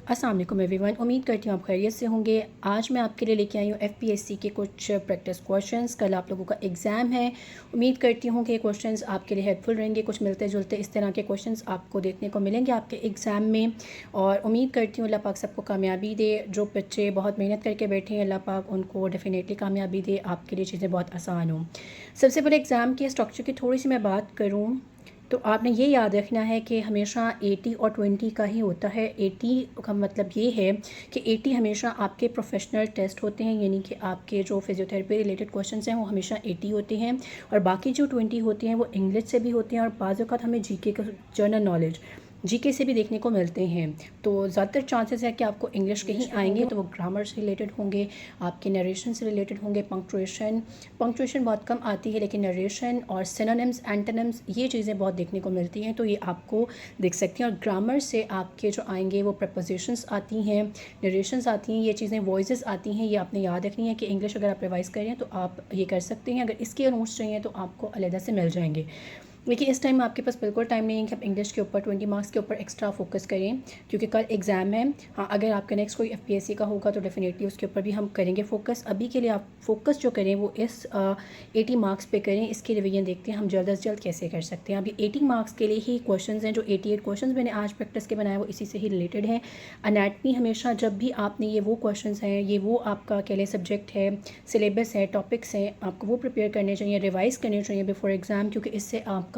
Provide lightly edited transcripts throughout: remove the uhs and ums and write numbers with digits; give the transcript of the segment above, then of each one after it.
अस्सलाम वालेकुम एवरीवन। उम्मीद करती हूँ आप खैरियत से होंगे। आज मैं आपके लिए लेके आई हूँ एफपीएससी के कुछ प्रैक्टिस क्वेश्चंस। कल आप लोगों का एग्ज़ाम है। उम्मीद करती हूँ कि ये क्वेश्चंस आपके लिए हेल्पफुल रहेंगे। कुछ मिलते जुलते इस तरह के क्वेश्चंस आपको देखने को मिलेंगे आपके एग्ज़ाम में, और उम्मीद करती हूँ अल्लाह पाक सबको कामयाबी दे। जो बच्चे बहुत मेहनत करके बैठे हैं, अल्लाह पाक उनको डेफिनेटली कामयाबी दे, आपके लिए चीज़ें बहुत आसान हों। सबसे पहले एग्ज़ाम के स्ट्रक्चर की थोड़ी सी मैं बात करूँ तो आपने ये याद रखना है कि हमेशा 80 और 20 का ही होता है। 80 का मतलब ये है कि 80 हमेशा आपके प्रोफेशनल टेस्ट होते हैं, यानी कि आपके जो फिजियोथेरेपी रिलेटेड क्वेश्चंस हैं वो हमेशा 80 होते हैं, और बाकी जो 20 होते हैं वो इंग्लिश से भी होते हैं, और बाज़ औक़ात हमें जीके का जनरल नॉलेज जीके से भी देखने को मिलते हैं। तो ज़्यादातर चांसेस है कि आपको इंग्लिश के ही आएंगे, तो वो ग्रामर से रिलेटेड होंगे, आपके नरेशन से रिलेटेड होंगे। पंक्चुएशन बहुत कम आती है, लेकिन नरेशन और सिनोनिम्स एंटोनिम्स ये चीज़ें बहुत देखने को मिलती हैं, तो ये आपको देख सकती हैं। और ग्रामर से आपके जो आएंगे वो प्रपोजिशंस आती हैं, नरेशंस आती हैं, ये चीज़ें वॉइसेस आती हैं। ये आपने याद रखनी है कि इंग्लिश अगर आप रिवाइज़ करें तो आप ये कर सकते हैं। अगर इसके नोट्स चाहिए तो आपको अलहदा से मिल जाएंगे। देखिए, इस टाइम आपके पास बिल्कुल टाइम नहीं है कि आप इंग्लिश के ऊपर 20 मार्क्स के ऊपर एक्स्ट्रा फोकस करें, क्योंकि कल एग्ज़ाम है। हाँ, अगर आपका नेक्स्ट कोई एफपीएससी का होगा तो डेफिनेटली उसके ऊपर भी हम करेंगे फोकस। अभी के लिए आप फोकस जो करें वो इस 80 मार्क्स पे करें। इसकी रिवीजन देखते हैं हम जल्द अज जल्द कैसे कर सकते हैं। अभी 80 मार्क्स के लिए ही क्वेश्चन हैं। जो 88 क्वेश्चन मैंने आज प्रैक्टिस के बनाए वो इसी से ही रिलेटेड हैं। अनैटमी हमेशा जब भी आपने ये वो क्वेश्चन हैं, ये वो आपका कह लें सब्जेक्ट है, सिलेबस है, टॉपिक्स हैं, आपको वो प्रिपेयर करने चाहिए, रिवाइज़ करने चाहिए बिफोर एग्ज़ाम, क्योंकि इससे आपका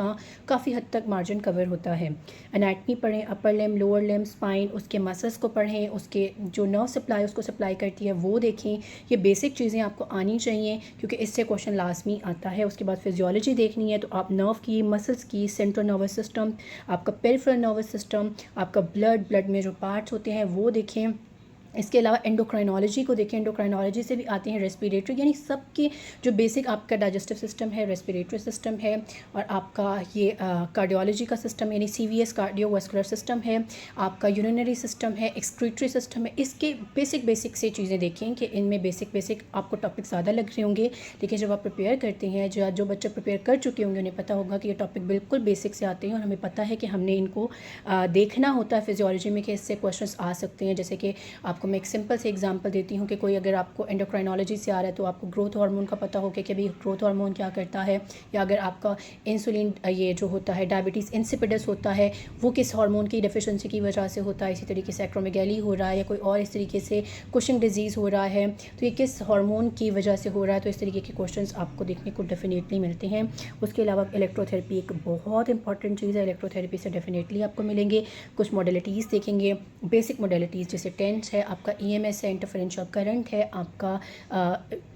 काफ़ी हद तक मार्जिन कवर होता है। एनाटमी पढ़ें, अपर लिम, लोअर लिम, स्पाइन, उसके मसल्स को पढ़ें, उसके जो नर्व सप्लाई उसको सप्लाई करती है वो देखें। ये बेसिक चीज़ें आपको आनी चाहिए, क्योंकि इससे क्वेश्चन लाजमी आता है। उसके बाद फिजियोलॉजी देखनी है तो आप नर्व की, मसल्स की, सेंट्रल नर्वस सिस्टम, आपका पेरिफेरल नर्वस सिस्टम, आपका ब्लड में जो पार्ट्स होते हैं वो देखें। इसके अलावा एंडोक्राइनोलॉजी को देखें। एंडोक्राइनोलॉजी से भी आते हैं रेस्पिरेटरी, यानी सबके जो बेसिक आपका डाइजेस्टिव सिस्टम है, रेस्पिरेटरी सिस्टम है, और आपका ये कार्डियोलॉजी का सिस्टम यानी सीवीएस कार्डियोवास्कुलर सिस्टम है, आपका यूरिनरी सिस्टम है, एक्सक्रीटरी सिस्टम है। इसके बेसिक से चीज़ें देखें कि इनमें बेसिक आपको टॉपिक ज़्यादा लग रहे होंगे, लेकिन जब आप प्रिपेयर करते हैं, जो बच्चे प्रिपेयर कर चुके होंगे उन्हें पता होगा कि ये टॉपिक बिल्कुल बेसिक से आते हैं, और हमें पता है कि हमने इनको देखना होता है फिजियोलॉजी में कि इससे क्वेश्चन आ सकते हैं। जैसे कि आपको मैं एक सिंपल से एग्जांपल देती हूँ कि कोई अगर आपको एंडोक्राइनोलॉजी से आ रहा है तो आपको ग्रोथ हार्मोन का पता हो कि अभी ग्रोथ हार्मोन क्या करता है, या अगर आपका इंसुलिन ये जो होता है डायबिटीज़ इंसिपिडस होता है वो किस हार्मोन की डेफिशिएंसी की वजह से होता है। इसी तरीके से एक्रोमेगैली हो रहा है, या कोई और इस तरीके से कुशिंग डिजीज़ हो रहा है, तो ये किस हार्मोन की वजह से हो रहा है। तो इस तरीके के क्वेश्चन आपको देखने को डेफिनेटली मिलते हैं। उसके अलावा इलेक्ट्रोथेरेपी एक बहुत इंपॉर्टेंट चीज़ है। इलेक्ट्रोथेरेपी से डेफिनेटली आपको मिलेंगे। कुछ मॉडलिटीज़ देखेंगे, बेसिक मॉडलिटीज़, जैसे टेंस है, आपका ईएमएस है, इंटरफेरेंशियल करंट है, आपका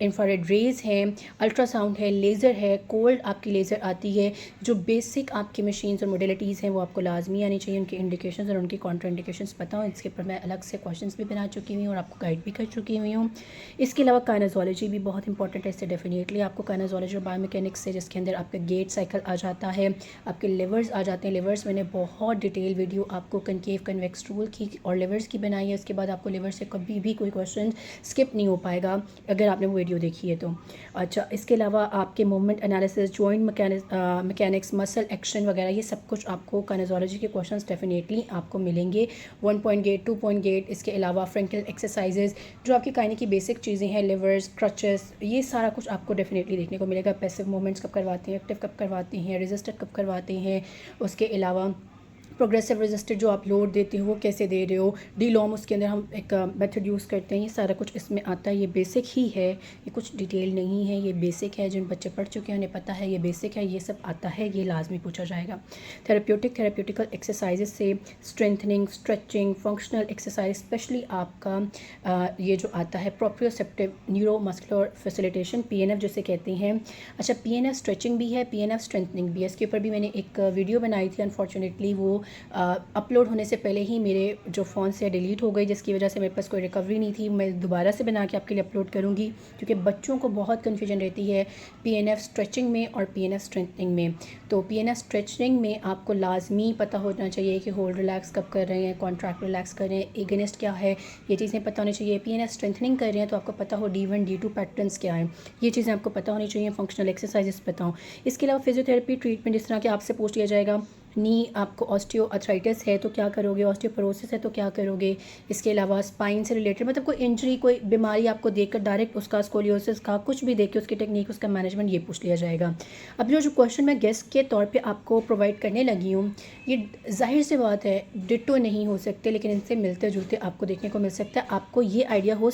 इंफ्रारेड रेज है, अल्ट्रासाउंड है, लेज़र है, कोल्ड आपकी लेज़र आती है। जो बेसिक आपकी मशीन्स और मॉडलिटीज़ हैं वो आपको लाजमी आनी चाहिए। उनकी इंडिकेशंस और उनकी कॉन्ट्रा इंडिकेशंस पता हो, इसके ऊपर मैं अलग से क्वेश्चंस भी बना चुकी हुई हूँ और आपको गाइड भी कर चुकी हुई हूँ। इसके अलावा काइनेजोलॉजी भी बहुत इंपॉर्टेंट है। इससे डेफिनेटली आपको काइनेजोलॉजी और बायोमैकेनिक्स से, जिसके अंदर आपका गेट साइकिल आ जाता है, आपके लिवर्स आ जाते हैं। लिवर्स मैंने बहुत डिटेल वीडियो आपको कनकेव कन्वेक्स रूल की और लिवर्स की बनाई है। उसके बाद आपको लिवर से कभी भी कोई क्वेश्चन स्किप नहीं हो पाएगा अगर आपने वो वीडियो देखी है तो। अच्छा, इसके अलावा आपके movement analysis, joint mechanics, muscle action वगैरह, ये सब कुछ आपको काइनेजोलॉजी के क्वेश्चंस डेफिनेटली आपको मिलेंगे। 1 पॉइंट गेट, 2 पॉइंट गेट, इसके अलावा फ्रंटल एक्सरसाइजेज, जो आपकी काइने की बेसिक चीज़ें हैं, लिवर्स, क्रचेस, ये सारा कुछ आपको डेफिनेटली देखने को मिलेगा। पैसिव मूवमेंट्स कब करवाते हैं, एक्टिव कब करवाते हैं, रेजिस्टेड कब करवाते हैं। उसके अलावा प्रोग्रेसिव रेजिस्टेड जो आप लोड देते हो वो कैसे दे रहे हो, डीलॉम उसके अंदर हम एक मेथड यूज़ करते हैं, ये सारा कुछ इसमें आता है। ये बेसिक ही है, ये कुछ डिटेल नहीं है, ये बेसिक है। जिन बच्चे पढ़ चुके हैं उन्हें पता है ये बेसिक है, ये सब आता है, ये लाजमी पूछा जाएगा। थेरेप्यूटिकल एक्सरसाइजेज से strengthening, stretching, functional exercise, specially आपका ये जो आता है proprioceptive neuro muscular facilitation, PNF जिसे कहते हैं। अच्छा, PNF स्ट्रेचिंग भी है, PNF स्ट्रेंथनिंग भी है। इसके ऊपर भी मैंने एक वीडियो बनाई थी, अनफॉर्चुनेटली वो अपलोड होने से पहले ही मेरे जो फ़ोन से डिलीट हो गई, जिसकी वजह से मेरे पास कोई रिकवरी नहीं थी। मैं दोबारा से बना के आपके लिए अपलोड करूँगी, क्योंकि बच्चों को बहुत कन्फ्यूजन रहती है PNF स्ट्रेचिंग में और PNF स्ट्रेंथनिंग में। तो PNF स्ट्रेचिंग में आपको लाजमी पता होना चाहिए कि होल्ड रिलैक्स कब कर रहे हैं, कॉन्ट्रैक्ट रिलैक्स कर रहे हैं, एगनिस्ट क्या है, ये चीज़ें पता होनी चाहिए। PNF स्ट्रेंथनिंग कर रहे हैं तो आपको पता हो D1 D2 पैटर्न्स क्या हैं, ये चीज़ें आपको पता होनी चाहिए। फंक्शनल एक्सरसाइजेस पता हो। इसके अलावा फिजियोथेरेपी ट्रीटमेंट, जिस तरह के आपसे पूछ लिया जाएगा नी आपको ऑस्टियोआर्थराइटिस है तो क्या करोगे, ऑस्टियोपोरोसिस है तो क्या करोगे, इसके अलावा स्पाइन से रिलेटेड मतलब कोई इंजरी कोई बीमारी आपको देखकर डायरेक्ट उसका स्कोलियोसिस का कुछ भी देख के उसकी टेक्निक उसका मैनेजमेंट ये पूछ लिया जाएगा। अब जो क्वेश्चन मैं गेस्ट के तौर पे आपको प्रोवाइड करने लगी हूँ ये जाहिर सी बात है डिट्टो नहीं हो सकते, लेकिन इनसे मिलते जुलते आपको देखने को मिल सकता है। आपको ये आइडिया हो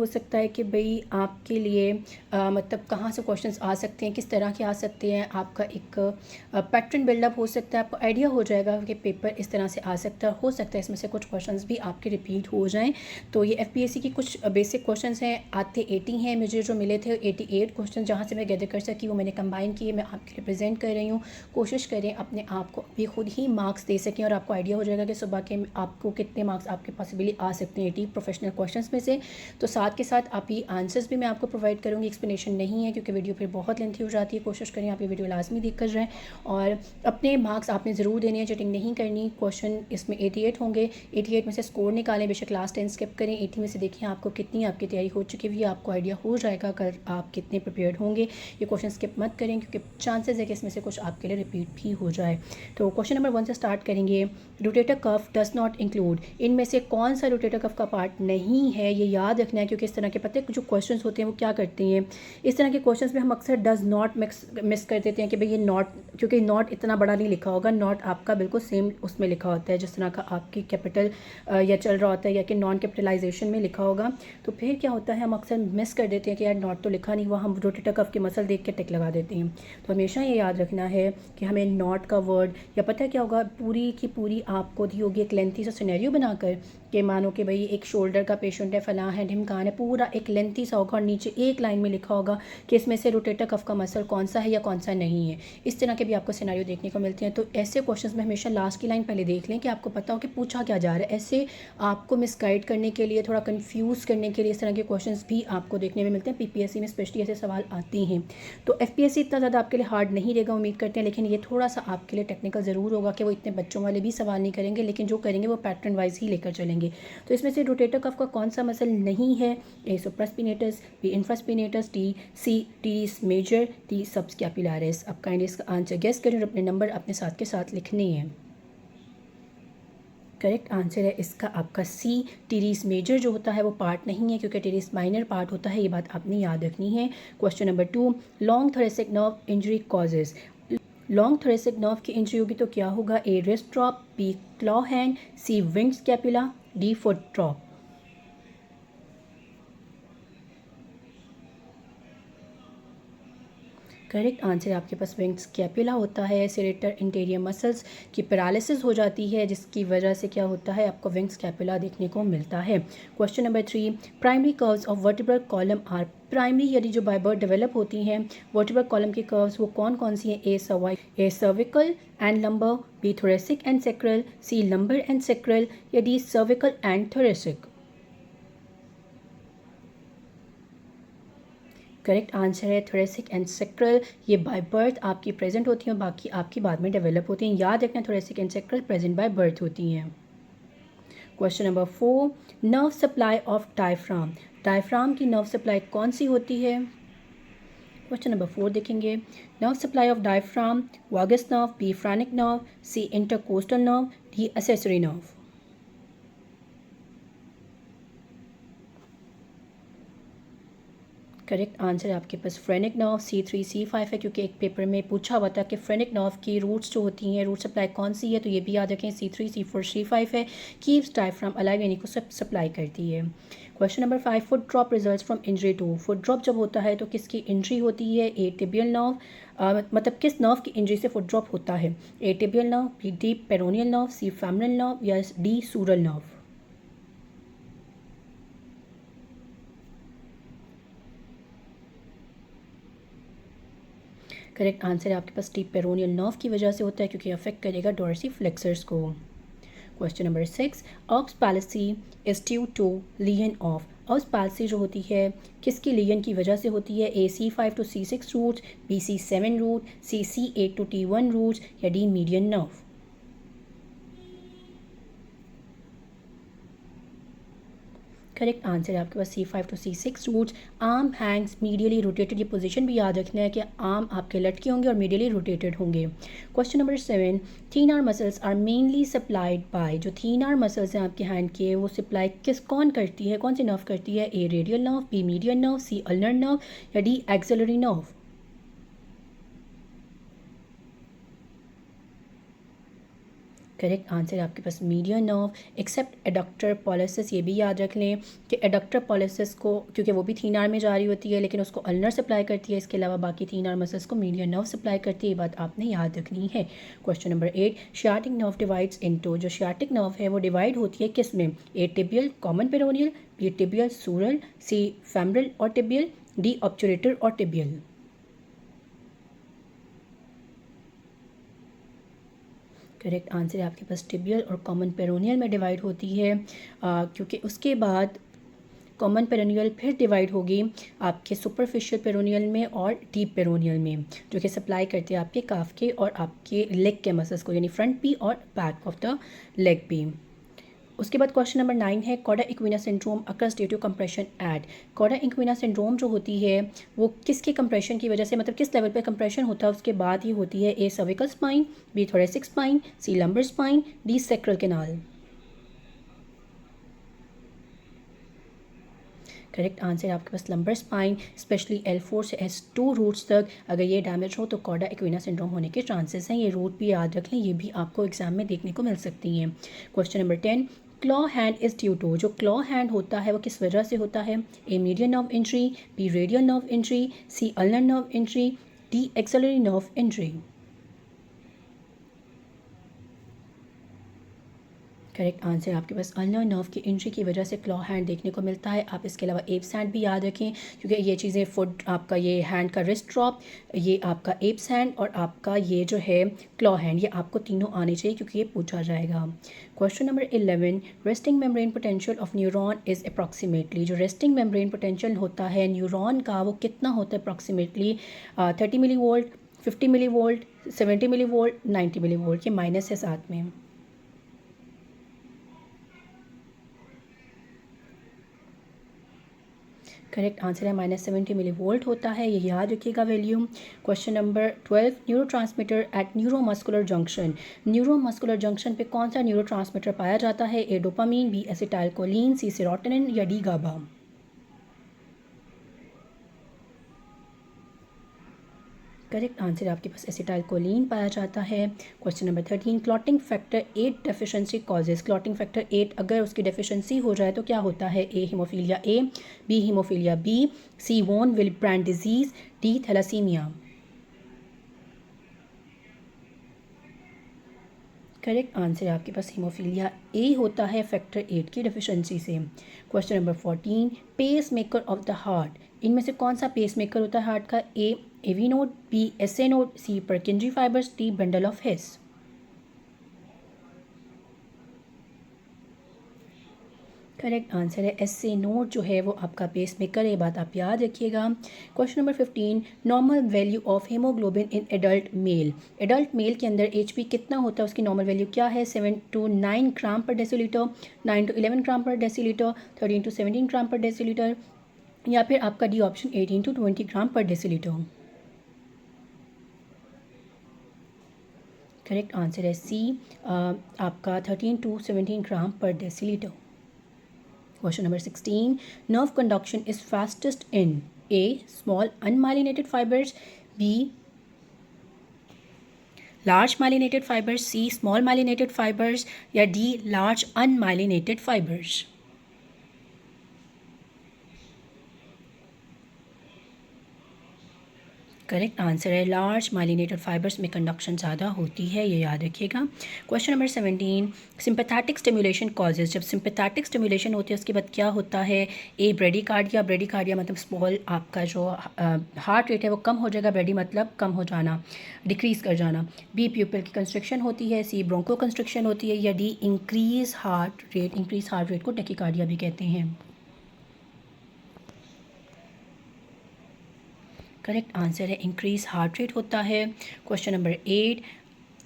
सकता है कि भाई आपके लिए मतलब कहाँ से क्वेश्चंस आ सकते हैं, किस तरह के आ सकते हैं, आपका एक पैटर्न बिल्डअप हो सकता है, आपको आइडिया हो जाएगा कि पेपर इस तरह से आ सकता है। हो सकता है इसमें से कुछ क्वेश्चंस भी आपके रिपीट हो जाएं। तो ये एफपीएससी की कुछ बेसिक क्वेश्चंस हैं, आते 80 हैं, मुझे जो मिले थे 88 क्वेश्चन जहाँ से मैं गैदर कर सकी वो मैंने कंबाइन किए, मैं आपके लिए प्रेजेंट कर रही हूँ। कोशिश करें अपने आप को भी खुद ही मार्क्स दे सकें और आपको आइडिया हो जाएगा कि सुबह के आपको कितने मार्क्स आपके पॉसिबली आ सकते हैं 80 प्रोफेशनल क्वेश्चन में से। तो साथ के साथ आप ही आंसर्स भी मैं आपको प्रोवाइड करूँगी, एक्सप्लेनेशन नहीं है क्योंकि वीडियो फिर बहुत लेंथी हो जाती है। कोशिश करें आप ये वीडियो लाजमी देख कर जाएँ और अपने मार्क्स आपने ज़रूर देने हैं, चीटिंग नहीं करनी। क्वेश्चन इसमें 88 होंगे, 88 में से स्कोर निकालें, बेशक लास्ट 10 स्किप करें, 80 में से देखिए आपको कितनी आपकी तैयारी हो चुकी हुई है, आपको आइडिया हो जाएगा कल आप कितने प्रिपेयर्ड होंगे। ये क्वेश्चन स्किप मत करें क्योंकि चांसेस है कि इसमें से कुछ आपके लिए रिपीट भी हो जाए। तो क्वेश्चन नंबर 1 से स्टार्ट करेंगे। Rotator cuff does not include, इनमें से कौन सा रोटेटर कफ का पार्ट नहीं है, ये याद रखना है क्योंकि इस तरह के पता है जो क्वेश्चंस होते हैं वो क्या करते हैं, इस तरह के क्वेश्चंस में हम अक्सर डज नॉट मिस कर देते हैं कि भाई ये नॉट, क्योंकि नॉट इतना बड़ा नहीं लिखा होगा, नॉट आपका बिल्कुल सेम उसमें लिखा होता है जिस तरह का आपकी कैपिटल या चल रहा होता है या कि नॉन कैपिटलाइजेशन में लिखा होगा। तो फिर क्या होता है हम अक्सर मिस कर देते हैं कि यार नॉट तो लिखा नहीं हुआ, हम रोटेटर कफ के मसल देख के टिक लगा देते हैं। तो हमेशा ये याद रखना है कि हमें नॉट का वर्ड या पता है क्या होगा, पूरी की पूरी आपको दी होगी एक लेंथी सा सिनेरियो बनाकर कि मानो कि भाई एक शोल्डर का पेशेंट है, फलां है, ढिमकान है, पूरा एक लेंथी सा होगा और नीचे एक लाइन में लिखा होगा कि इसमें से रोटेटर कफ का मसल कौन सा है या कौन सा नहीं है। इस तरह के भी आपको सिनेरियो देखने को मिलते हैं। तो ऐसे क्वेश्चंस में हमेशा लास्ट की लाइन पहले देख लें कि आपको पता हो कि पूछा क्या जा रहा है। ऐसे आपको मिसगाइड करने के लिए, थोड़ा कंफ्यूज करने के लिए इस तरह के क्वेश्चंस भी आपको देखने में मिलते हैं। पीपीएससी में स्पेशली ऐसे सवाल आते हैं। तो एफपीएससी इतना ज़्यादा आपके लिए हार्ड नहीं रहेगा उम्मीद करते हैं, लेकिन ये थोड़ा सा आपके लिए टेक्निकल ज़रूर होगा कि वो इतने बच्चों वाले भी सवाल नहीं करेंगे, लेकिन जो करेंगे वो पैटर्न वाइज ही लेकर चलेंगे। तो इसमें से रोटेटर कफ का कौन सा मसल नहीं है? A supraspinatus, B infraspinatus, D C teres major, D subscapularis. अब काइंडली इसका आंसर गेस करें और अपने नंबर अपने साथ के साथ लिखने हैं। करेक्ट आंसर है इसका आपका सी, टीरिस मेजर जो होता है वो पार्ट नहीं है क्योंकि टीरिस माइनर पार्ट होता है, ये बात आपने याद रखनी है। Question number 2, long thoracic nerve injury causes. Long thoracic nerve की इंजरी होगी तो क्या होगा? A wrist drop, B claw hand, C wing scapula, D foot drop. Correct answer आपके पास विंग स्कैपुला होता है। सेरेटर इंटीरियर मसल्स की पैरालिसिस हो जाती है जिसकी वजह से क्या होता है आपको विंग स्कैपुला देखने को मिलता है। Question number 3, primary curves of vertebral column are. Primary यानी जो बाय बर्थ डेवलप होती हैं वर्टिब्रल कॉलम की कर्व्स वो कौन कौन सी हैं? A cervical and lumbar, B thoracic and sacral, C lumbar and sacral, या D cervical and thoracic. Correct answer है थोरेसिक एंड सेक्रल। ये बाय बर्थ आपकी प्रेजेंट होती हैं, बाकी आपकी बाद में डेवलप होती हैं। याद रखना thoracic and sacral present by birth होती हैं। Question number 4, nerve supply of diaphragm. Diaphragm की नर्व सप्लाई कौन सी होती है? क्वेश्चन नंबर 4 देखेंगे। Nerve supply of diaphragm, vagus nerve, B phrenic nerve, C intercostal nerve, D accessory nerve. Correct answer है आपके पास फ्रेनिक नर्व, C3 C5 है क्योंकि एक पेपर में पूछा हुआ था कि फ्रेनिक नर्व की रूट्स जो होती हैं रूट सप्लाई कौन सी है, तो ये भी याद रखें C3 C4 C5 है। कीप्स डायफ्राम अलाइव यानी को सब सप्लाई करती है। Question number 5, foot drop results from injury to. Foot drop जब होता है तो किसकी इंजरी होती है? ए टिबियल नर्व, मतलब किस नर्व की इंजरी से फुट ड्रॉप होता है? A tibial nerve, B deep peroneal nerve, C femoral nerve, या D sural nerve. Correct answer है आपके पास टी पेरोनियल नर्व की वजह से होता है क्योंकि अफेक्ट करेगा डोर्सी फ्लेक्सर्स को। क्वेश्चन नंबर 6, ऑक्स palsy is due to lesion of. ऑक्स पैलेसी जो होती है किसकी लियन की वजह से होती है? A C5 to C6 roots, B C7 root, C C8 to T1 roots, या D median nerve. Correct answer है आपके पास C5 to C6 roots. Arm hangs medially rotated, ये पोजीशन भी याद रखना है कि आर्म आपके लटके होंगे और मीडियली रोटेटेड होंगे। Question number 7, thenar muscles are mainly supplied by, जो थीन आर्म मसल्स हैं आपके हैंड के वो सप्लाई कौन करती है, कौन सी नर्व करती है? A radial nerve, B median nerve, C ulnar nerve या D axillary nerve? Correct answer है आपके पास median nerve, except adductor pollicis. ये भी याद रख लें कि एडक्टर पॉलिसिस को, क्योंकि वो भी थीन आर्म में जा रही होती है लेकिन उसको अल्नर सप्लाई करती है, इसके अलावा बाकी थीन आर्म मसल्स को मीडियन नर्व सप्लाई करती है। ये बात आपने याद रखनी है। Question number 8, sciatic nerve divides into, जो शियाटिक नर्व है वो डिवाइड होती है किस में? A tibial common peroneal, B tibial sural, C femoral और टिबियल, डी ऑब्चुरेटर और टिबियल? करेक्ट आंसर है आपके पास टिबियल और कॉमन पेरोनियल में डिवाइड होती है, क्योंकि उसके बाद कॉमन पेरोनियल फिर डिवाइड होगी आपके सुपरफिशियल पेरोनियल में और डीप पेरोनियल में, जो कि सप्लाई करते हैं आपके काफ के और आपके लेग के मसल्स को, यानी फ्रंट भी और बैक ऑफ द लेग भी। उसके बाद क्वेश्चन नंबर 9 है, cauda equina syndrome occurs due to compression at. Cauda equina syndrome जो होती है वो किसके कंप्रेशन की वजह से, मतलब किस लेवल पे कंप्रेशन होता है उसके बाद ही होती है? A cervical spine, B thoracic spine, C lumbar spine, D sacral canal? Correct answer है आपके पास लंबर स्पाइन, स्पेशली L4 से S2 रूट्स तक अगर ये डैमेज हो तो कॉडा इक्विना सिंड्रोम होने के चांसेस हैं। ये रूट भी याद रख लें, ये भी आपको एग्जाम में देखने को मिल सकती हैं। Question number 10, claw hand is due to, जो क्लॉ हैंड होता है वो किस वजह से होता है? A median nerve injury, B radial nerve injury, C ulnar nerve injury, D axillary nerve injury? Correct answer आपके पास अल्नर नर्व की इंजरी की वजह से क्लॉ हैंड देखने को मिलता है। आप इसके अलावा एप्स हैंड भी याद रखें, क्योंकि ये चीज़ें फुट आपका ये हैंड का रिस्ट ड्रॉप, ये आपका एप्स हैंड और आपका ये जो है क्लॉ हैंड, ये आपको तीनों आने चाहिए क्योंकि ये पूछा जाएगा। Question number 11, resting membrane potential of neuron is approximately, जो रेस्टिंग मेम्ब्रेन पोटेंशियल होता है न्यूरॉन का वो कितना होता है approximately? 30 millivolt, 50 millivolt, 70 millivolt, 90 millivolt? ये माइनस है साथ में। करेक्ट आंसर है -70 मिली वोल्ट होता है, ये याद रखिएगा value. Question number 12, neurotransmitter at neuromuscular junction, neuromuscular junction पे कौन सा न्यूरो ट्रांसमीटर पाया जाता है? A dopamine, B acetylcholine, C serotonin या डी गाबा? करेक्ट आंसर आपके पास एसिटाइलकोलिन पाया जाता है। Question number 13, clotting factor 8 deficiency causes, clotting factor 8 अगर उसकी डेफिशिएंसी हो जाए तो क्या होता है? A haemophilia A, B haemophilia B, C von Willebrand disease, D thalassaemia? Correct answer है आपके पास हीमोफीलिया ए होता है फैक्टर 8 की डेफिशिएंसी से। Question number 14, pacemaker of the heart, इनमें से कौन सा पेस मेकर होता है हार्ट का? A AV node, B SA node, C Purkinje fibres, D bundle of His? Correct answer है एसए नोड जो है वो आपका पेस मेकर है, ये बात आप याद रखिएगा। Question number 15, normal value of haemoglobin in adult mail, adult mail के अंदर एचपी कितना होता है, उसकी नॉर्मल वैल्यू क्या है? 7 to 9 ग्राम पर डेसीलीटर, 9 to 11 ग्राम पर डेसीलीटर, 13 to 17 ग्राम पर डेसीलीटर या फिर आपका डी ऑप्शन 18 to 20 ग्राम पर डेसीलीटर? करेक्ट आंसर है सी, आपका 13 to 17 ग्राम पर decilitre. Question number 16, nerve conduction is fastest in A, small unmyelinated fibers, B, large myelinated fibers, C, small myelinated fibers या D, large unmyelinated fibers? Correct answer है large myelinated fibres में conduction ज़्यादा होती है, ये याद रखिएगा। Question number 17, sympathetic stimulation causes, जब सिंपैथेटिक स्टिमुलेशन होती है उसके बाद क्या होता है? ए ब्रेडिकार्डिया, ब्रेडिकार्डिया मतलब स्मॉल आपका जो हार्ट रेट है वो कम हो जाएगा, ब्रेडी मतलब कम हो जाना, डिक्रीज़ कर जाना। बी प्यूपिल की कंस्ट्रक्शन होती है, सी ब्रोंको कंस्ट्रक्शन होती है या D increase heart rate, increase heart rate को टैकीकार्डिया भी कहते हैं। करेक्ट आंसर है इंक्रीज हार्ट रेट होता है। Question number 8,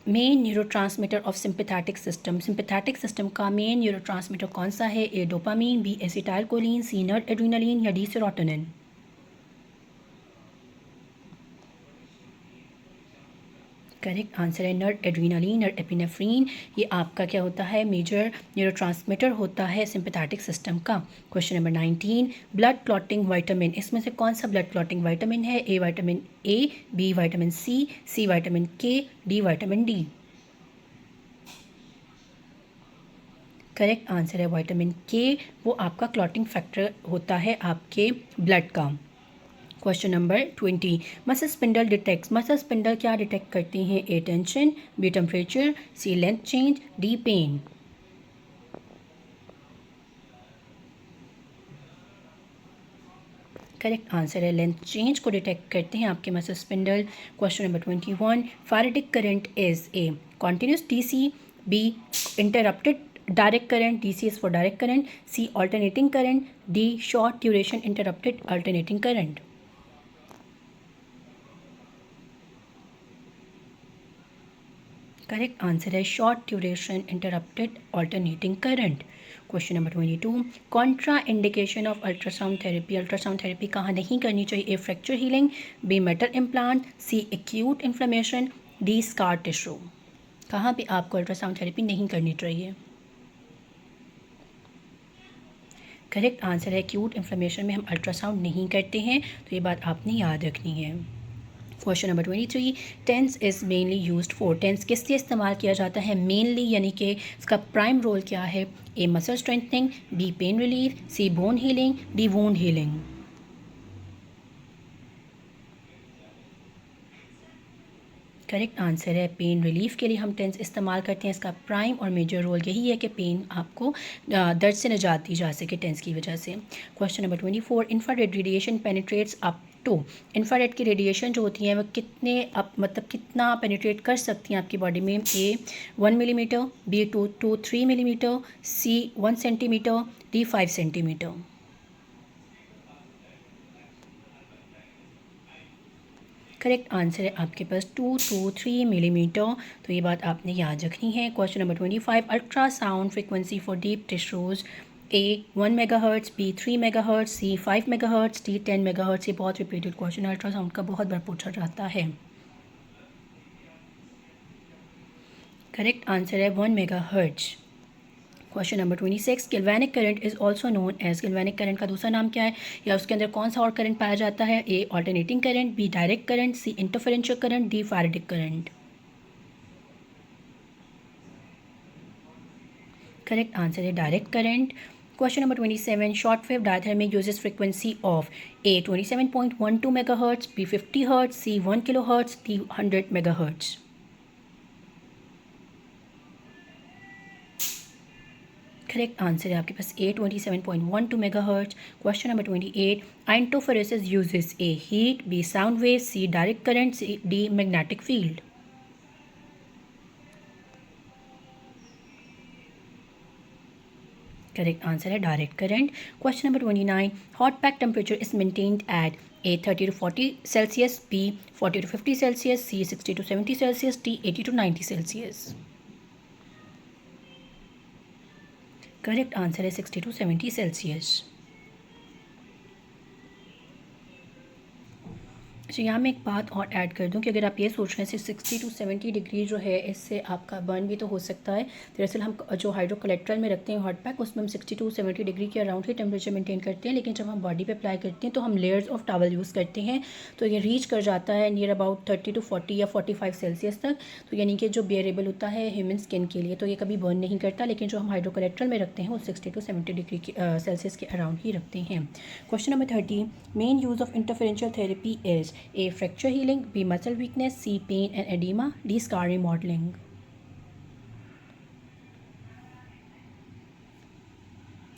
main neurotransmitter of sympathetic system, sympathetic system का मेन न्यूरोट्रांसमीटर कौन सा है? A dopamine, B acetylcholine, C nor adrenaline या डी सेरोटोनिन। करेक्ट आंसर है नॉर एड्रेनालिन और एपिनेफ्रीन। ये आपका क्या होता है? मेजर न्यूरोट्रांसमीटर होता है सिंपैथेटिक सिस्टम का। Question number 19, blood clotting vitamin, इसमें से कौन सा ब्लड क्लॉटिंग विटामिन है? A vitamin A, B vitamin C vitamin K, D vitamin D. Correct answer है विटामिन के, वो आपका क्लॉटिंग फैक्टर होता है आपके ब्लड का। Question number 20, muscle spindle detects, muscle spindle क्या डिटेक्ट करती हैं? A tension, B temperature, C length change, D pain. Correct answer है लेंथ चेंज को डिटेक्ट करते हैं आपके muscle spindle. Question number 21, faradic current is A continuous DC, B interrupted direct current, DC is for direct current, C alternating current, D short duration interrupted alternating current. Correct answer है short duration interrupted alternating current. Question number 22, contraindication of ultrasound therapy, ultrasound therapy कहाँ नहीं करनी चाहिए? A fracture healing, B metal implant, C acute inflammation, D scar tissue. कहाँ भी आपको ultrasound therapy नहीं करनी चाहिए? करेक्ट आंसर है एक्यूट इन्फ्लेमेशन में हम अल्ट्रासाउंड नहीं करते हैं, तो ये बात आपने याद रखनी है। Question number 23, TENS is mainly used for, TENS किस लिए इस्तेमाल किया जाता है? मेनली यानी कि इसका प्राइम रोल क्या है? A muscle strengthening, B pain relief, C bone healing, D wound healing. Correct answer है पेन रिलीफ के लिए हम टेंस इस्तेमाल करते हैं। इसका प्राइम और मेजर रोल यही है कि पेन आपको दर्द से निजात दी जा सके टेंस की वजह से। Question number 24, infrared radiation penetrates up to, infrared की रेडिएशन जो होती हैं वो कितने अप मतलब कितना पेनिट्रेट कर सकती हैं आपकी बॉडी में? A 1 millimetre, B 2 to 3 millimetre, C 1 centimetre, D 5 centimetre. Correct answer है आपके पास 2 to 3 मिलीमीटर, तो ये बात आपने याद रखनी है। Question number 25, ultrasound frequency for deep tissues, A 1 megahertz, B 3 megahertz, C 5 megahertz, D 10 megahertz. ये बहुत रिपीटेड क्वेश्चन अल्ट्रासाउंड का बहुत बार पूछा जाता है। करेक्ट आंसर है 1 megahertz. Question number 26, galvanic current is also known as, galvanic current का दूसरा नाम क्या है या उसके अंदर कौन सा और करंट पाया जाता है? A alternating current, B direct current, C interferential current, D faradic current. Correct answer है direct current. Question number 27, short wave diathermic uses frequency of, A 27.12 megahertz, B 50 hertz, C 1 kilo hertz, D 100 megahertz. Correct answer है आपके पास A 27.12 megahertz. Question number 28, iontophoresis uses, A heat, B sound wave, C direct current, C D magnetic field. Correct answer है direct current. Question number 29, hot pack temperature is maintained at, A 30 to 40 Celsius, B 40 to 50 Celsius, C 60 to 70 Celsius, D 80 to 90 Celsius. Correct answer है 60 to 70 Celsius. अच्छा, यहाँ मैं एक बात और add कर दूँ कि अगर आप ये सोच रहे हैं 60 to 70 डिग्री जो है इससे आपका बर्न भी तो हो सकता है। दरअसल हम जो हाइड्रो कोलेट्रल में रखते हैं हॉट पैक, उसमें हम 60 to 70 डिग्री के अराउंड ही टेम्परेचर मेंटेन करते हैं, लेकिन जब हम बॉडी पे अप्लाई करते हैं तो हम लेयर्स ऑफ टॉवल यूज़ करते हैं, तो ये रीच कर जाता है नियर अबाउट 30 to 40 या 45 सेल्सियस तक। तो यानी कि जो बेयरेबल होता है ह्यूमन स्किन के लिए, तो ये कभी बर्न नहीं करता, लेकिन जो हम हाइड्रो कोलेट्रल में रखते हैं वो 60 to 70 डिग्री सेल्सियस के अराउंड ही रखते हैं। Question number 30, main use of इंटरफेरेंशियल therapy is, A fracture healing, B muscle weakness, C pain and edema, D scar remodeling।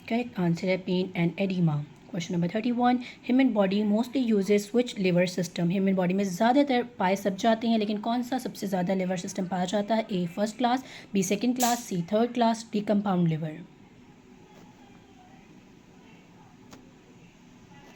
Correct answer है pain and edema। Question number 31, human body mostly uses which liver system, human body में ज़्यादातर पाए सब जाते हैं, लेकिन कौन सा सबसे ज़्यादा liver system पाया जाता है? A first class, B second class, C third class, D compound liver।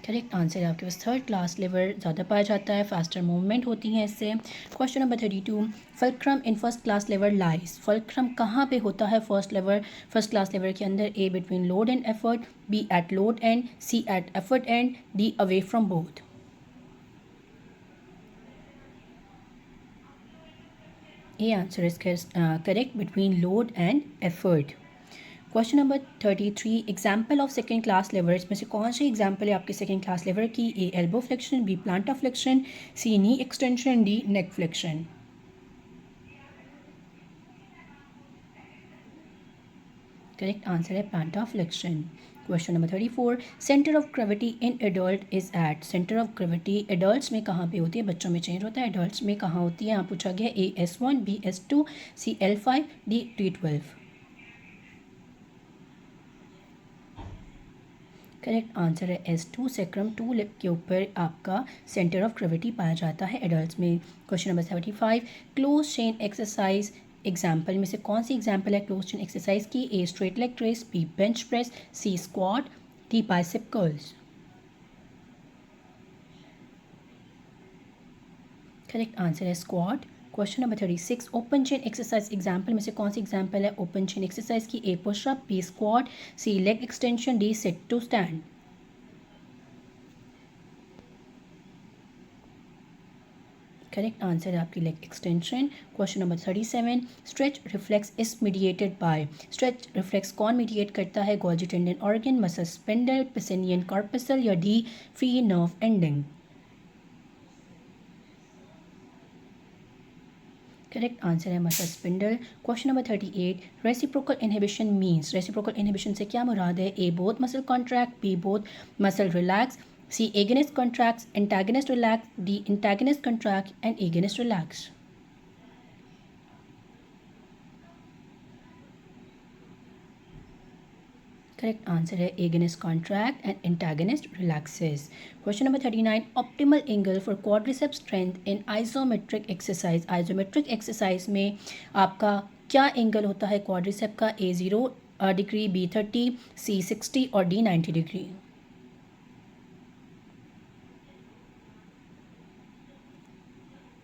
Correct answer है आपके पास थर्ड क्लास लिवर ज़्यादा पाया जाता है, फास्टर मूवमेंट होती हैं इससे। Question number 32, fulcrum in first class lever lies. Fulcrum कहाँ पे होता है फर्स्ट क्लास लिवर के अंदर? A between load and effort, B at load end, C at effort end, D away from both. A answer is correct, between load and effort. Question number 33, example of second class lever. इसमें से कौन सी example है आपके second class lever की? A elbow flexion, B plantar flexion, C knee extension, D neck flexion. Correct answer है plantar flexion. Question number 34, centre of gravity in adult is at. Centre of gravity adults में कहाँ पे होती है? बच्चों में change होता है, एडल्ट्स में कहाँ होती है? यहाँ पूछा गया ए S1, बी S2, सी L5, D T12। Correct answer है S2, सेक्रम 2 लिप के ऊपर आपका सेंटर ऑफ ग्रेविटी पाया जाता है एडल्ट्स में। Question number 75, close chain exercise example में से कौन सी एग्जाम्पल है क्लोज चेन एक्सरसाइज की? A straight leg raise, B bench press, C squat, D bicep curls. Correct answer है squat. Question number 36, open chain exercise example में से कौन सी एग्जाम्पल है ओपन चेन एक्सरसाइज की? A pushup, B squat, C leg extension, D sit to stand. Correct answer है आपकी leg extension. Question number 37, stretch reflex is mediated by. Stretch reflex कौन mediate करता है? Golgi tendon organ, muscle spindle, pacinian corpuscle, या D free nerve ending. Correct answer है muscle spindle. Question number 38, reciprocal inhibition means. Reciprocal inhibition से क्या मुराद है? A both muscle contract, B both muscle relax, C agonist contracts, antagonist relax, D antagonist contract and agonist relax. Correct answer है agonist contract and antagonist relaxes. Question number 39, optimal angle for quadricep strength in isometric exercise. Isometric exercise में आपका क्या angle होता है quadricep का? ए 0 degree, B 30, सी 60 और D 90 degree.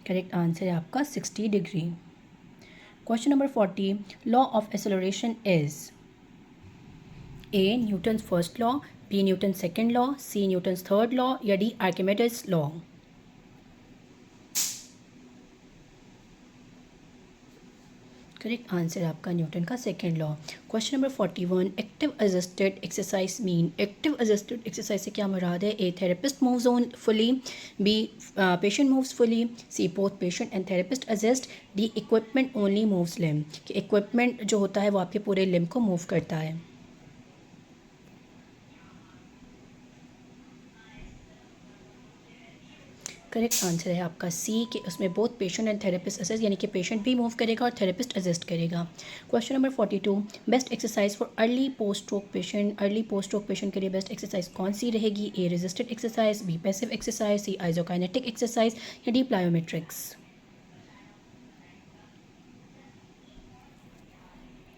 Correct answer है आपका 60 degree. Question number 40, law of acceleration is. A Newton's first law, B Newton second law, C Newton's third law, या D Archimedes law. Correct answer आपका Newton का second law. Question number 41, active assisted exercise mean. Active assisted exercise से क्या मुराद है? A therapist moves on fully, B patient moves fully, C both patient and therapist assist, D equipment only moves limb. कि equipment जो होता है वो आपके पूरे लिम्ब को मूव करता है। करेक्ट आंसर है आपका सी, कि उसमें both patient and therapist assist, यानी कि पेशेंट भी मूव करेगा और थेरेपिस्ट असिस्ट करेगा। Question number 42, best exercise for early post stroke patient. Early post stroke patient के लिए बेस्ट एक्सरसाइज कौन सी रहेगी? A resisted exercise, B passive exercise, C isokinetic exercise, या डी प्लायोमेट्रिक्स।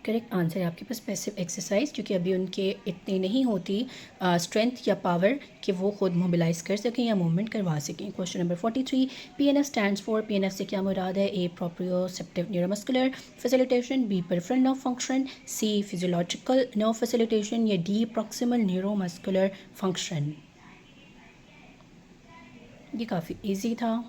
करेक्ट आंसर है आपके पास पैसिव एक्सरसाइज, क्योंकि अभी उनके इतनी नहीं होती स्ट्रेंथ या पावर कि वो खुद मोबिलाइज कर सकें या मूवमेंट करवा सकें। Question number 43, PNF stands for. PNF से क्या मुराद है? A proprioceptive neuromuscular facilitation, B peripheral nerve function, C physiological nerve facilitation, या डी प्रॉक्सिमल न्यूरोमस्कुलर फंक्शन। ये काफ़ी ईजी था।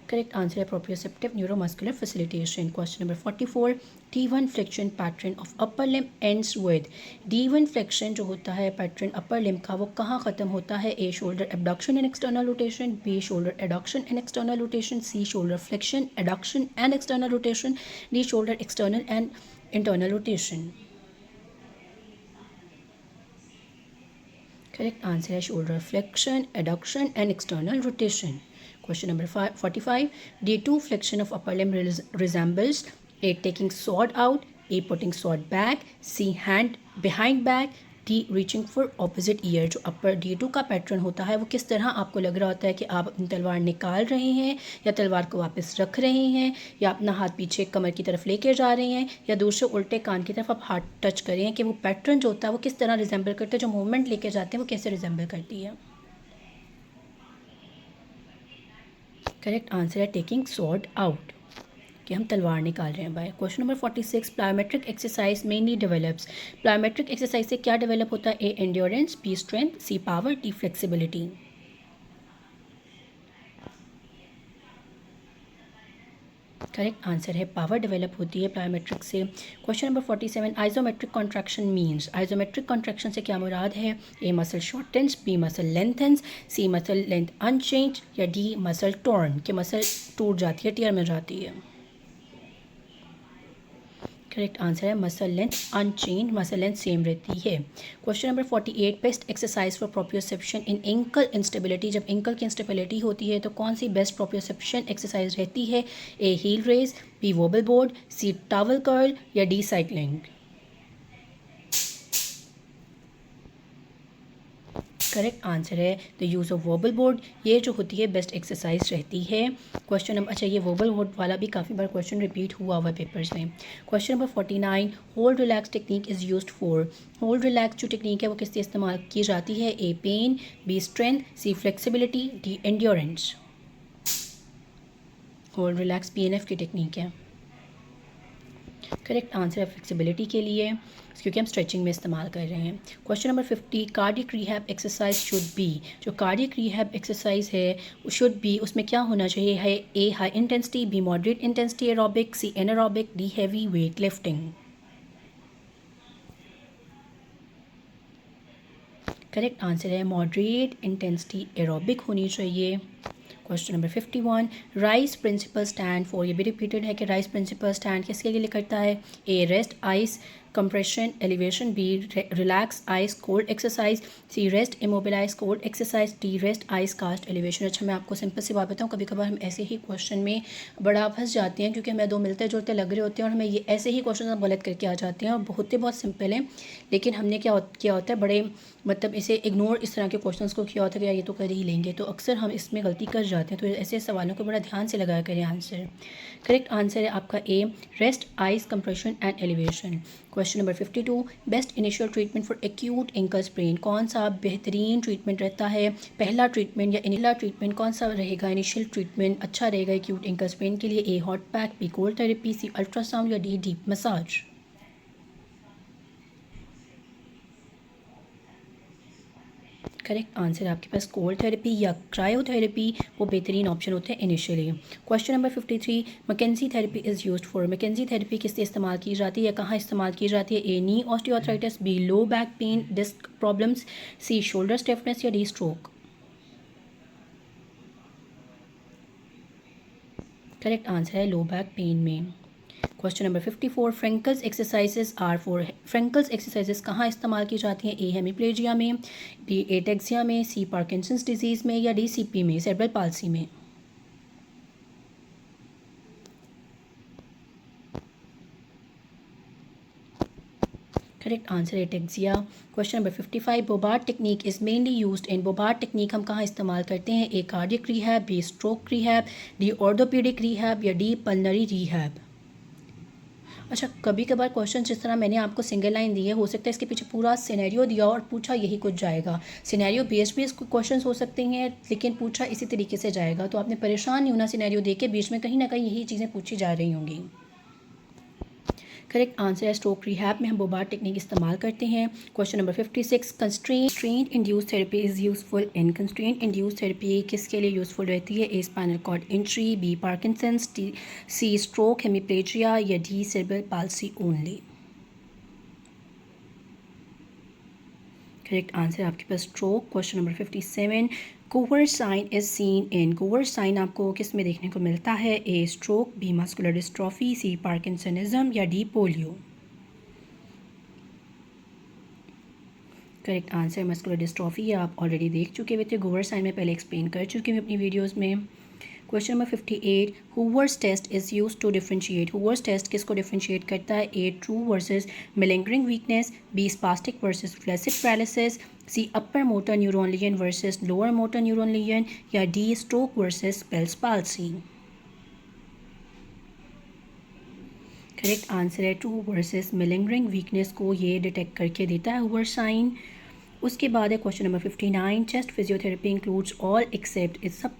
करेक्ट आंसर है proprioceptive neuromuscular facilitation. Question number 44, D1 flexion pattern of upper limb ends with. D1 flexion जो होता है pattern upper limb का, वो कहाँ ख़त्म होता है? A shoulder abduction and external rotation, B shoulder adduction and external rotation, C shoulder flexion adduction and external rotation, D shoulder external and internal rotation. Correct answer है shoulder flexion, adduction and external rotation. Question number 45, D2 flexion of upper limb resembles A taking sword out, A putting sword back, C hand behind back, D reaching for opposite ear। जो अपर D2 का pattern होता है वो किस तरह आपको लग रहा होता है कि आप अपनी तलवार निकाल रहे हैं या तलवार को वापस रख रहे हैं या अपना हाथ पीछे कमर की तरफ लेके जा रहे हैं या दूसरे उल्टे कान की तरफ आप हाथ टच कर रहे हैं, कि वो पैटर्न जो होता है वो किस तरह रिजेंबल करता है, जो मूवमेंट लेके जाते हैं वो कैसे रिजेंबल करती है। करेक्ट आंसर है टेकिंग स्वॉर्ड आउट, कि हम तलवार निकाल रहे हैं by. Question number 46, plyometric exercise mainly develops. Plyometric exercise से क्या डेवलप होता है? A endurance, B strength, C power, D flexibility. Correct answer है पावर डेवलप होती है प्लायोमेट्रिक से। Question number 47, isometric contraction means. Isometric contraction से क्या मुराद है? A muscle shortens, B muscle lengthens, C muscle length unchange, या डी मसल टॉर्न, कि मसल टूट जाती है, टीयर में जाती है। करेक्ट आंसर है muscle length unchange, muscle length same रहती है। Question number 48, best exercise for proprioception in ankle instability. जब एंकल की इंस्टेबिलिटी होती है तो कौन सी बेस्ट प्रोप्रियोसेप्शन एक्सरसाइज रहती है? A heel raise, B wobble board, C towel curl, या डी साइकिलिंग। करेक्ट आंसर है the use of wobble board, ये जो होती है बेस्ट एक्सरसाइज रहती है। क्वेश्चन नंबर, अच्छा ये वोबल बोर्ड वाला भी काफ़ी बार क्वेश्चन रिपीट हुआ हुआ पेपर्स में। Question number 49, hold relax technique is used for. Hold relax जो टेक्निक है वो किस लिए इस्तेमाल की जाती है? A pain, B strength, C flexibility, D endurance. Hold relax PNF की टेक्निक है। करेक्ट आंसर है फ्लेक्सिबिलिटी के लिए, क्योंकि हम स्ट्रेचिंग में इस्तेमाल कर रहे हैं। Question number 50, cardiac rehab exercise should be. जो कार्डियक रिहैब एक्सरसाइज है शुड बी, उसमें क्या होना चाहिए? है A high intensity, B moderate intensity aerobic, C anaerobic, D heavy weight lifting. Correct answer है मॉडरेट इंटेंसिटी एरोबिक होनी चाहिए। Question number 51, RICE principle stand for. ये भी रिपीटेड है कि राइस प्रिंसिपल स्टैंड किसके लिए करता है? A rest ice compression elevation, B relax ice cold exercise, C rest immobilise cold exercise, D rest ice cast elevation. अच्छा मैं आपको सिंपल सी बात बताऊँ, कभी कभार हम ऐसे ही क्वेश्चन में बड़ा फंस जाते हैं, क्योंकि हमें दो मिलते जुलते लग रहे होते हैं और हमें ये ऐसे ही क्वेश्चन हम गलत करके आ जाते हैं, और होते बहुत सिंपल हैं, लेकिन हमने किया होता है बड़े मतलब इसे इग्नोर इस तरह के क्वेश्चंस को किया होता है कि यार ये तो कर ही लेंगे, तो अक्सर हम इसमें गलती कर जाते हैं। तो ऐसे सवालों को बड़ा ध्यान से लगाया करें आंसर। करेक्ट आंसर है आपका A rest ice compression and elevation. Question number 52, best initial treatment for acute ankle sprain. कौन सा बेहतरीन ट्रीटमेंट रहता है? पहला ट्रीटमेंट या इनिशियल ट्रीटमेंट कौन सा रहेगा? इनिशियल ट्रीटमेंट अच्छा रहेगा एक्यूट एंकल स्प्रेन के लिए? A hot pack, B cold therapy, C ultrasound, या D deep massage. Correct answer आपके पास कोल्ड थेरेपी या क्रायोथेरेपी, वो बेहतरीन ऑप्शन होते हैं initially. Question number 53, McKenzie therapy is used for. McKenzie therapy किस लिए इस्तेमाल की जाती है या कहाँ इस्तेमाल की जाती है? A knee osteoarthritis, B low back pain disc problems, C shoulder stiffness, या डी स्ट्रोक। करेक्ट आंसर है लो बैक पेन में। Question number 54, Frenkel's exercises are for. Frenkel's exercises कहाँ इस्तेमाल की जाती हैं? ए हेमीप्लेजिया में, बी एटेक्सिया में, सी पार्किंसंस डिजीज़ में, या डी CP में सेरेब्रल पाल्सी में। Correct answer ataxia. Question number 55, Bobath technique is mainly used in. बोबार्ड technique हम कहाँ इस्तेमाल करते हैं? A cardiac rehab, B stroke rehab, D orthopaedic rehab, या डी पल्मनरी रिहैब। अच्छा कभी कभार क्वेश्चन जिस तरह मैंने आपको सिंगल लाइन दी है, हो सकता है इसके पीछे पूरा सिनेरियो दिया और पूछा यही कुछ जाएगा। सिनेरियो बेस्ड भी इसको क्वेश्चन हो सकते हैं, लेकिन पूछा इसी तरीके से जाएगा, तो आपने परेशान नहीं होना सिनेरियो देख के, बीच में कहीं ना कहीं यही चीज़ें पूछी जा रही होंगी। करेक्ट आंसर है स्ट्रोक रिहैब में हम बोबार्ड टेक्निक इस्तेमाल करते हैं। Question number 56, constraint induce therapy is useful in. Constraint induce therapy किसके लिए यूजफुल रहती है? A spinal cord injury, B Parkinson's, C stroke hemiplegia, या D cerebral palsy only. Correct answer आपके पास stroke. Question number 57, Gower sign is seen in. Gower sign आपको किस में देखने को मिलता है? ए स्ट्रोक, बी मस्कुलर डिस्ट्रॉफी, सी पार्किंसनिज्म, या D polio. Correct answer muscular dystrophy, आप ऑलरेडी देख चुके हुए थे, गोवर साइन में पहले एक्सप्लेन कर चुके हैं अपनी वीडियोज़ में। Question number 58, Hoover's test is use to differentiate. Hoover's test किसको डिफ्रेंशिएट करता है? A true versus malingering weakness, B spastic versus flaccid paralysis, C upper motor neuron lesion versus lower motor neuron lesion, या D stroke versus Bell's palsy. Correct answer है true versus malingering weakness को ये detect करके देता है Hoover sign. उसके बाद है question number 59, chest physiotherapy includes all except, इस सब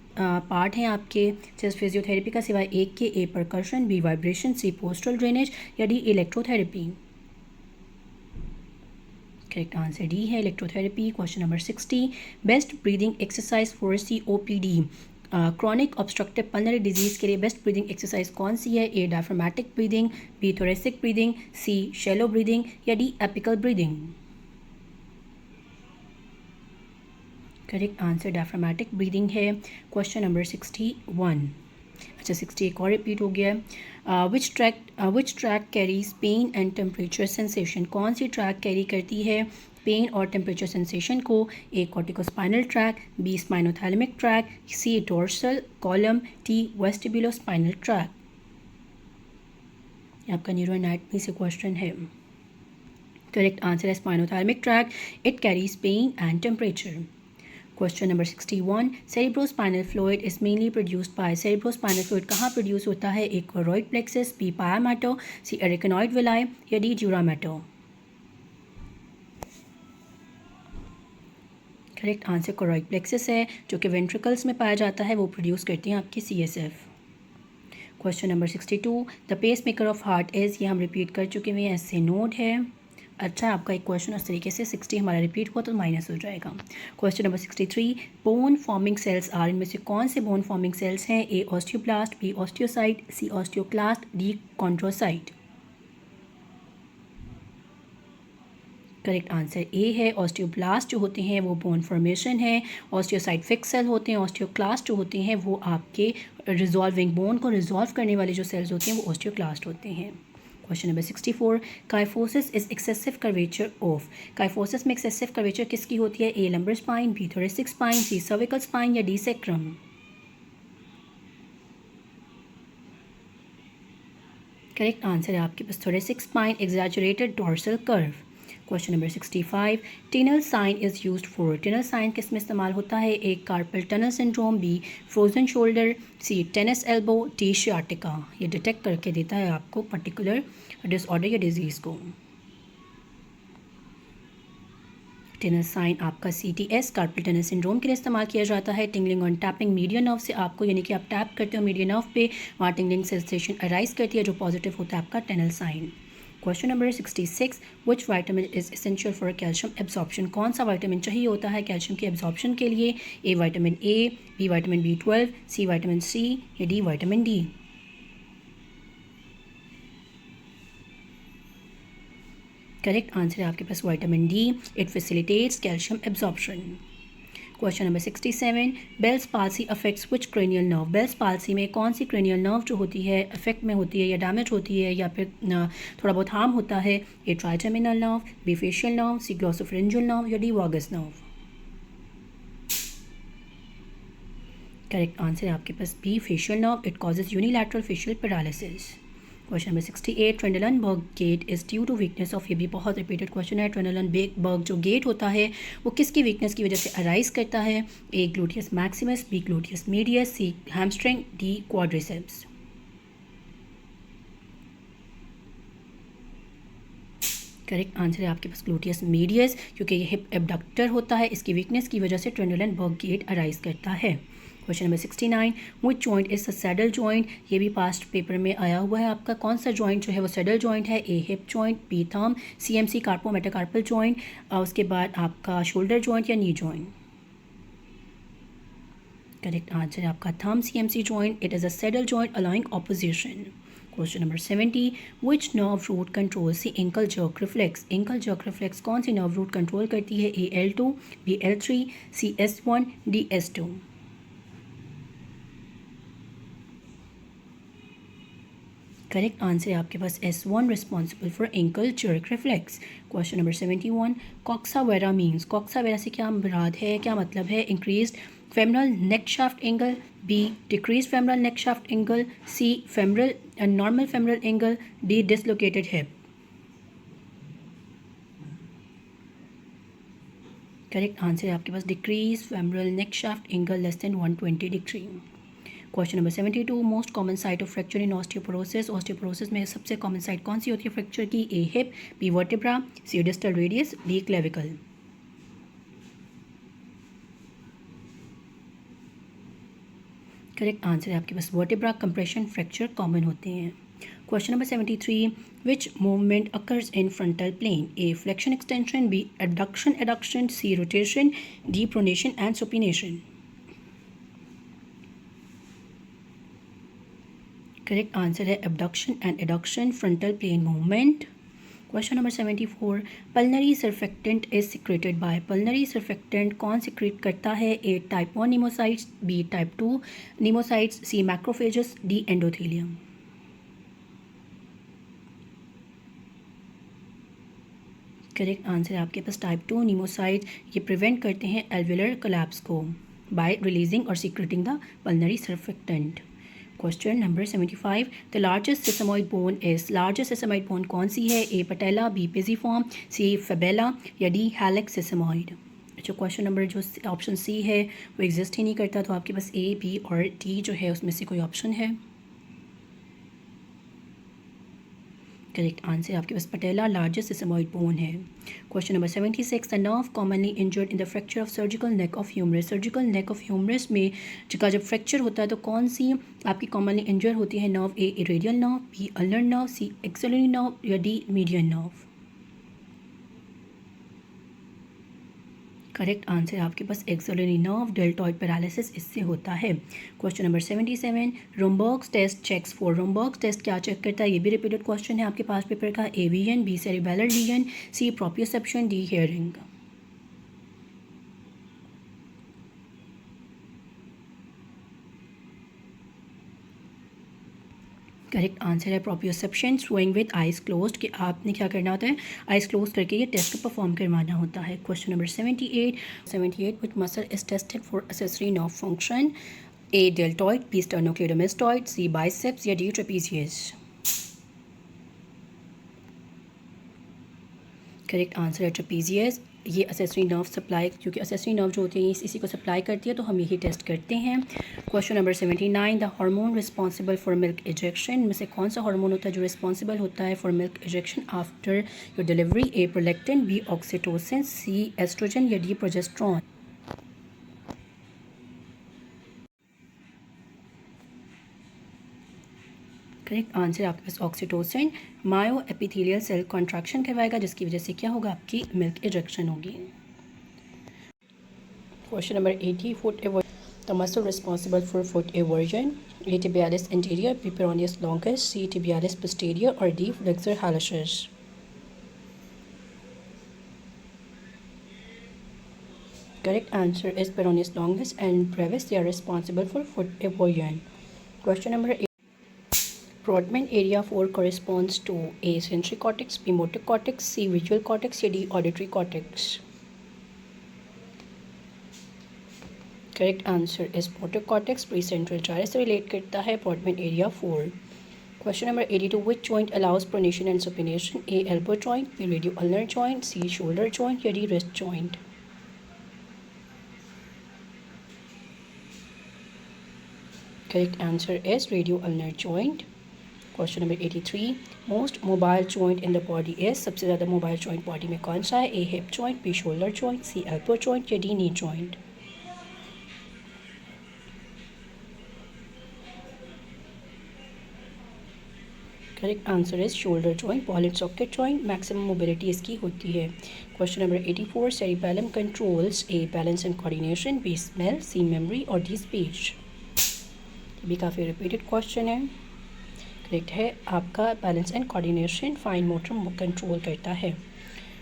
पार्ट हैं आपके चेस्ट फिजियोथेरेपी का सिवाय एक के, A percussion, B vibration, C postural drainage या D electrotherapy. Correct answer D है electrotherapy. Question number 60, best breathing exercise for COPD, chronic obstructive pulmonary disease के लिए बेस्ट ब्रीदिंग एक्सरसाइज कौन सी है? A diaphragmatic breathing, B thoracic breathing, C shallow breathing या D apical breathing. Correct answer diaphragmatic breathing है। Question number 61, अच्छा 60 एक और रिपीट हो गया है। Which track carries pain and temperature sensation, कौन सी ट्रैक कैरी करती है पेन और टेम्परेचर सेंसेशन को? A corticospinal tract, B spinothalamic tract, C dorsal column, T vestibulospinal tract. आपका न्यूरो एनाटमी से क्वेश्चन है। करेक्ट आंसर है spinothalamic tract, it carries pain and temperature. Question number 61, cerebrospinal fluid is mainly produced by, cerebrospinal fluid कहाँ produce होता है? A choroid plexus, B pia mater, C arachnoid villi या D dura mater. Correct answer choroid plexus है जो कि ventricles में पाया जाता है, वो प्रोड्यूस करती हैं आपकी CSF। Question number 62, the pacemaker of heart is, ये हम रिपीट कर चुके हैं, ऐसे नोट है। अच्छा आपका एक क्वेश्चन उस तरीके से 60 हमारा रिपीट हुआ तो माइनस हो जाएगा। Question number 63, bone forming cells are, इनमें से कौन से बोन फॉर्मिंग सेल्स हैं? A osteoblast, B osteocyte, C osteoclast, D chondrocyte. Correct answer A है ऑस्टियोब्लास्ट जो होते हैं वो बोन फॉर्मेशन है, ऑस्टियोसाइट फिक्स सेल होते हैं, ऑस्टियोक्लास्ट जो होते हैं वो आपके रिजॉल्विंग बोन को रिजॉल्व करने वाले जो सेल्स होते हैं वो ऑस्टियोक्लास्ट होते हैं। Question number 64, kyphosis is excessive curvature of, kyphosis में एक्सेसिव कर्वेचर किसकी होती है? A lumbar spine, B thoracic spine, C cervical spine या डी सेक्रम। करेक्ट आंसर है आपके पास thoracic spine, exaggerated dorsal curve. Question number 65, tunnel sign is used for, tunnel sign किस में इस्तेमाल होता है? A carpal tunnel syndrome, B frozen shoulder, C tennis elbow, D sciatica. ये डिटेक्ट करके देता है आपको पर्टिकुलर डिसऑर्डर या डिजीज़ को। टनल साइन आपका CTS कार्पल टनल सिंड्रोम के लिए इस्तेमाल किया जाता है। Tingling on tapping median nerve से आपको, यानी कि आप टैप करते हो मीडियन नर्व पे, वहाँ टिंगलिंग सेंसेशन अराइज करती है जो पॉजिटिव होता है आपका tunnel sign. Question number 66, which vitamin is essential for calcium absorption, कौन सा वाइटामिन चाहिए होता है कैल्शियम के एब्जॉर्प्शन के लिए? A vitamin A, B vitamin B12, C vitamin C या D vitamin D. Correct answer है आपके पास vitamin D, it facilitates calcium absorption. Question number 67, Bell's palsy affects which cranial nerve, Bell's palsy में कौन सी cranial nerve जो होती है affect में होती है या डैमेज होती है या फिर थोड़ा बहुत हार्म होता है? A trigeminal nerve, B facial nerve, C glossopharyngeal nerve या D vagus nerve. Correct answer है आपके पास B facial nerve, it causes unilateral facial paralysis. Question number 68, Trendelenburg gait is due to weakness of, ये भी बहुत repeated question है। Trendelenburg जो gait होता है वो किसकी वीकनेस की वजह से अराइज करता है? A gluteus maximus, B gluteus medius, C hamstring, D quadriceps. Correct answer है आपके पास ग्लूटियस मीडियस, क्योंकि ये हिप एबडक्टर होता है, इसकी वीकनेस की वजह से ट्रेंडलनबर्ग गेट अराइज करता है। Question number 69, which joint is a saddle joint, ये भी पास्ट पेपर में आया हुआ है आपका, कौन सा जॉइंट जो है वो सैडल जॉइंट है? A hip joint, B thumb, CMC carpometacarpal joint, उसके बाद आपका शोल्डर जॉइंट या नी जॉइंट। करेक्ट आंसर है आपका thumb CMC joint, it is a saddle joint allowing opposition. Question number 70, which nerve root controls ankle jerk reflex, ankle jerk reflex कौन सी nerve root control करती है? A L2, B L3, C S1, D S2। Correct answer है आपके पास S1, responsible for ankle jerk reflex. Question number 71, coxa vara means, coxa vara से क्या मुराद है, क्या मतलब है? Increased femoral neck shaft angle, B decrease femoral neck shaft angle, C femoral normal femoral angle, D dislocated hip. Correct answer है आपके पास decrease femoral neck shaft angle less than 120 degree. Question number 72, most common site of fracture in osteoporosis, osteoporosis में सबसे common site कौन सी होती है fracture की? A hip, B vertebra, C distal radius, D clavicle. Correct answer है आपके पास वर्टेब्रा, कंप्रेशन, फ्रैक्चर कॉमन होते हैं। Question number 73, which movement occurs in frontal plane? A flexion extension, B abduction adduction, C rotation, D pronation and supination. Correct answer है abduction and adduction, frontal plane movement. Question number 74, pulmonary surfactant is secreted by? Pulmonary surfactant कौन secrete करता है? A type 1 pneumocytes, B type 2 pneumocytes, C macrophages, D endothelium. Correct answer है आपके पास type 2 नीमोसाइट। ये prevent करते हैं alveolar collapse को by releasing और secreting the pulmonary surfactant. Question number 75, the largest sesamoid bone is? Largest sesamoid bone कौन सी है? ए पटेला, बी पिजिफॉर्म, सी फेबेला या डी हैलेक्स सेसमॉइड। अच्छा, क्वेश्चन नंबर जो ऑप्शन सी है वो एग्जिस्ट ही नहीं करता, तो आपके पास ए, बी और डी जो है उसमें से कोई ऑप्शन है। करेक्ट आंसर आपके पास पटेला लार्जेस्ट सेसमॉइड बोन है। Question number 76, the nerve commonly injured in the fracture of surgical neck of humerus? Surgical neck of humerus में जब फ्रैक्चर होता है तो कौन सी आपकी कॉमनली इंजर होती है nerve? A radial nerve, B ulnar nerve, C axillary nerve या D median nerve. Correct answer आपके पास एक्सिलरी नर्व, डेल्टॉइड पैरालिसिस इससे होता है। Question number 77, Romberg's test checks for? Romberg's test क्या चेक करता है? ये भी रिपीटेड क्वेश्चन है आपके पास पेपर का। A vision, B cerebellar lesion, C proprioception, D hearing. Correct answer है proprioception, swing with eyes closed, कि आपने क्या करना होता है आइज क्लोज करके ये टेस्ट को परफॉर्म करवाना होता है। Question number 78, which muscle is tested for accessory nerve function? A deltoid, B sternocleidomastoid, C biceps या डी ट्रेपीजियस। करेक्ट आंसर है ट्रेपीजियस। ये असेसरी नर्व सप्लाई, क्योंकि असेसरी नर्व जो होती है इसी को सप्लाई करती है, तो हम यही टेस्ट करते हैं। Question number 79, the hormone responsible for milk ejection में से कौन सा हार्मोन होता है जो रिस्पॉन्सिबल होता है for milk ejection after your delivery? A prolactin, B oxytocin, C estrogen या डी प्रोजेस्टेरोन। करेक्ट आंसर आपके पास oxytocin. Myo epithelial cell contraction करवाएगा, जिसकी वजह से क्या होगा आपकी मिल्क इजेक्शन होगी। Question number 80, foot the muscle responsible for foot eversion? A tibialis anterior, B peroneus longus, C tibialis posterior और D flexor hallucis। Correct answer is peroneus longus and brevis. They are responsible for foot erosion. Question number 8. Brodmann area 4 corresponds to A. sensory cortex, B. motor cortex, C. visual cortex या D. auditory cortex. Correct answer is motor cortex. Precentral gyrus से relate करता है Brodmann area 4. Question number 82. Which joint allows pronation and supination? A. elbow joint, B. radio-ulnar joint, C. shoulder joint या D. wrist joint. Correct answer is radio-ulnar joint. Question number 83, most mobile joint in the body is? सबसे ज़्यादा mobile joint body में कौन सा है? A hip joint, B shoulder joint, C elbow joint या D knee joint. Correct answer is shoulder joint. Ball and socket joint, maximum mobility इसकी होती है। Question number 84, cerebellum controls A balance and coordination, B smell, C memory और D speech. ये भी काफ़ी repeated question है। Correct है आपका balance and coordination, fine motor control करता है।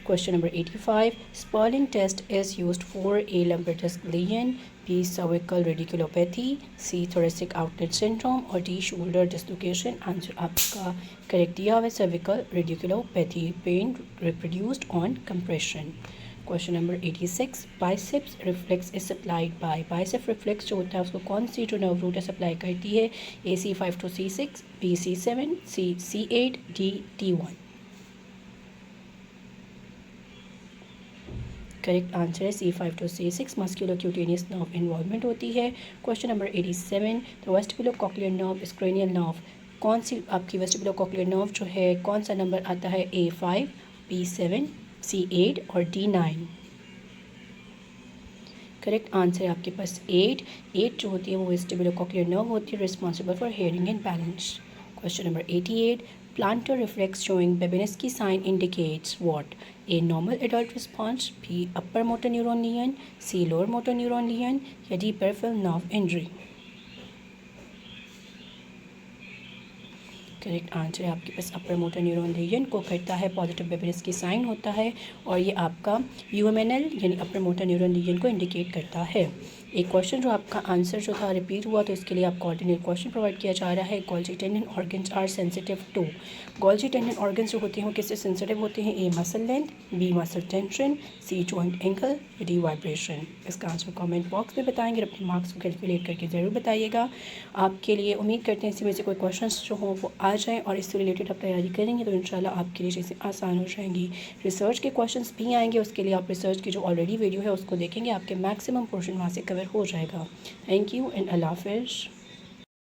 Question number 85, Spurling test is used for? A lumbar disc lesion, B cervical radiculopathy, C thoracic outlet syndrome और डी शोल्डर डिसलोकेशन। आंसर आपका correct दिया हुआ है cervical radiculopathy, pain reproduced on compression. Question number 86, biceps reflex is supplied by? Bicep reflex जो होता है उसको कौन सी जो नर्व रूट है सप्लाई करती है? A C5 to C6, B C7, C C8, D T1। Correct answer है C5 to C6, musculocutaneous nerve involvement होती है। Question number 87, the vestibulocochlear nerve is cranial nerve? कौन सी आपकी वेस्टिबुलोकॉक्लियर नर्व जो है कौन सा नंबर आता है? A5, B7, C8 और D9। करेक्ट आंसर है आपके पास 8 जो होती है वो वेस्टिबुलोकॉक्लियर नर्व होती है, responsible for hearing and balance. Question number 88, plantar reflex showing Babinski sign indicates what? A normal adult response, B upper motor neuron lesion, C lower motor neuron lesion या D peripheral nerve injury। Correct answer है आपके पास अपर motor neuron legion को करता है, positive बेबिनेस्की sign होता है और ये आपका यूएमएनएल यानी अपर मोटर न्यूरॉन लीजन को इंडिकेट करता है। एक क्वेश्चन जो आपका आंसर जो था रिपीट हुआ तो इसके लिए आपको ऑर्डिनेट क्वेश्चन प्रोवाइड किया जा रहा है। Golgi tendon organs are sensitive to. Golgi tendon organs जो होते हैं वो किससे सेंसिटिव होते हैं? A muscle length, B muscle tension, C joint angle, D vibration. इसका आंसर कमेंट बॉक्स में बताएंगे, अपने मार्क्स को कैलकुलेट करके ज़रूर बताइएगा। आपके लिए उम्मीद करते हैं इसी में से कोई क्वेश्चन जो हों वो आ जाएँ और इससे रिलेटेड आप तैयारी करेंगे तो इंशाल्लाह आपके लिए चीज़ें आसान हो जाएंगी। रिसर्च के क्वेश्चंस भी आएंगे, उसके लिए आप रिसर्च की जो ऑलरेडी वीडियो है उसको देखेंगे, आपके मैक्सिमम पोर्शन वहाँ से कवर हो जाएगा। थैंक यू एंड अल्लाह हाफ़िज़।